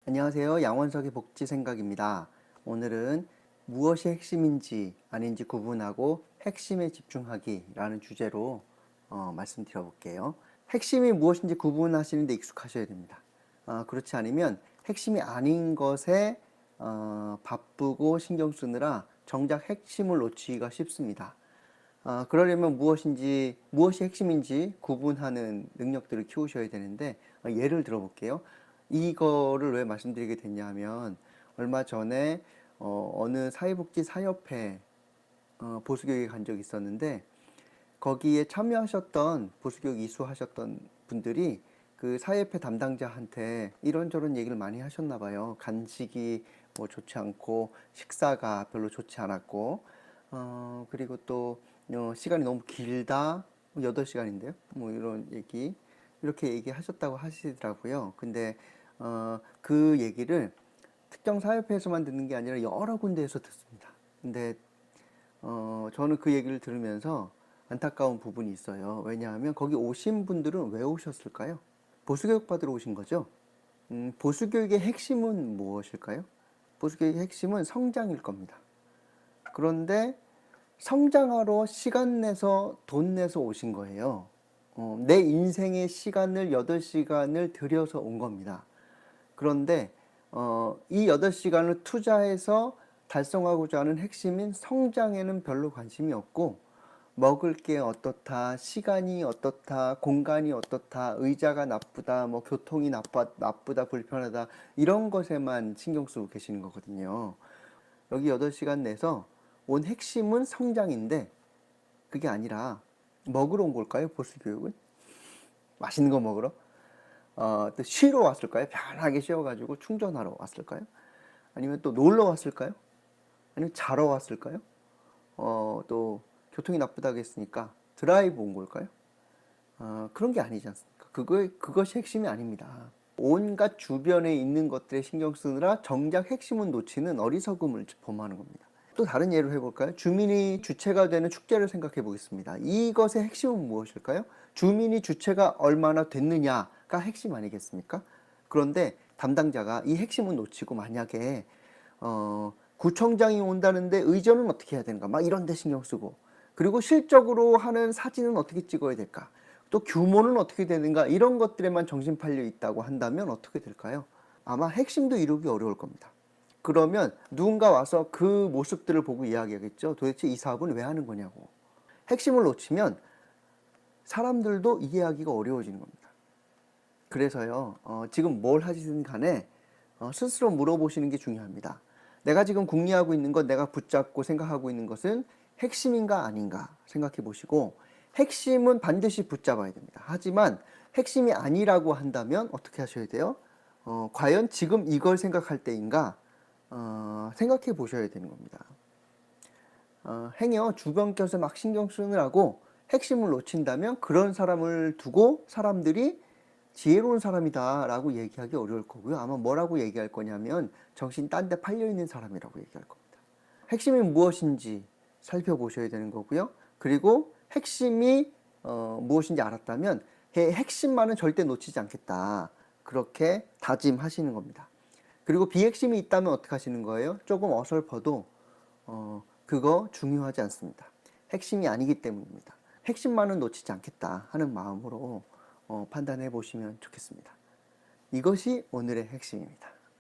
안녕하세요. 양원석의 복지생각입니다. 오늘은 무엇이 핵심인지 아닌지 구분하고 핵심에 집중하기라는 주제로 말씀드려 볼게요. 핵심이 무엇인지 구분하시는데 익숙하셔야 됩니다. 그렇지 않으면 핵심이 아닌 것에 바쁘고 신경 쓰느라 정작 핵심을 놓치기가 쉽습니다. 그러려면 무엇이 핵심인지 구분하는 능력들을 키우셔야 되는데, 예를 들어 볼게요. 이거를 왜 말씀드리게 됐냐면, 얼마 전에 어느 사회복지 사협회 보수교육에 간 적이 있었는데, 거기에 참여하셨던 보수교육 이수하셨던 분들이 그 사회협회 담당자한테 이런저런 얘기를 많이 하셨나 봐요. 간식이 뭐 좋지 않고 식사가 별로 좋지 않았고, 그리고 또 시간이 너무 길다, 8시간인데요 뭐 이런 얘기, 이렇게 얘기하셨다고 하시더라고요. 근데 그 얘기를 특정 사협회에서만 듣는 게 아니라 여러 군데에서 듣습니다. 근데 저는 그 얘기를 들으면서 안타까운 부분이 있어요. 왜냐하면 거기 오신 분들은 왜 오셨을까요? 보수교육 받으러 오신 거죠. 보수교육의 핵심은 무엇일까요? 보수교육의 핵심은 성장일 겁니다. 그런데 성장하러 시간 내서 돈 내서 오신 거예요. 내 인생의 시간을 8시간을 들여서 온 겁니다. 그런데 이 8시간을 투자해서 달성하고자 하는 핵심인 성장에는 별로 관심이 없고, 먹을 게 어떻다, 시간이 어떻다, 공간이 어떻다, 의자가 나쁘다, 뭐 교통이 나쁘다, 불편하다, 이런 것에만 신경 쓰고 계시는 거거든요. 여기 8시간 내서 온 핵심은 성장인데, 그게 아니라 먹으러 온 걸까요? 보수교육은? 맛있는 거 먹으러? 또 쉬러 왔을까요? 편하게 쉬어가지고 충전하러 왔을까요? 아니면 또 놀러 왔을까요? 아니면 자러 왔을까요? 또 교통이 나쁘다고 했으니까 드라이브 온 걸까요? 그런 게 아니지 않습니까? 그것이 핵심이 아닙니다. 온갖 주변에 있는 것들에 신경 쓰느라 정작 핵심은 놓치는 어리석음을 범하는 겁니다. 또 다른 예로 해볼까요? 주민이 주체가 되는 축제를 생각해 보겠습니다. 이것의 핵심은 무엇일까요? 주민이 주체가 얼마나 됐느냐가 핵심 아니겠습니까? 그런데 담당자가 이 핵심은 놓치고, 만약에 구청장이 온다는데 의전은 어떻게 해야 되는가, 막 이런 데 신경 쓰고, 그리고 실적으로 하는 사진은 어떻게 찍어야 될까, 또 규모는 어떻게 되는가, 이런 것들에만 정신 팔려 있다고 한다면 어떻게 될까요? 아마 핵심도 이루기 어려울 겁니다. 그러면 누군가 와서 그 모습들을 보고 이야기하겠죠. 도대체 이 사업은 왜 하는 거냐고. 핵심을 놓치면 사람들도 이해하기가 어려워지는 겁니다. 그래서요, 지금 뭘 하시든 간에 스스로 물어보시는 게 중요합니다. 내가 지금 궁리하고 있는 것, 내가 붙잡고 생각하고 있는 것은 핵심인가 아닌가 생각해 보시고, 핵심은 반드시 붙잡아야 됩니다. 하지만 핵심이 아니라고 한다면 어떻게 하셔야 돼요? 과연 지금 이걸 생각할 때인가 생각해 보셔야 되는 겁니다. 행여 주변 것에 막 신경 쓰느라고 핵심을 놓친다면 그런 사람을 두고 사람들이 지혜로운 사람이다 라고 얘기하기 어려울 거고요. 아마 뭐라고 얘기할 거냐면 정신 딴 데 팔려 있는 사람이라고 얘기할 겁니다. 핵심이 무엇인지 살펴보셔야 되는 거고요. 그리고 핵심이 무엇인지 알았다면 핵심만은 절대 놓치지 않겠다, 그렇게 다짐하시는 겁니다. 그리고 비핵심이 있다면 어떻게 하시는 거예요? 조금 어설퍼도 그거 중요하지 않습니다. 핵심이 아니기 때문입니다. 핵심만은 놓치지 않겠다 하는 마음으로 판단해 보시면 좋겠습니다. 이것이 오늘의 핵심입니다.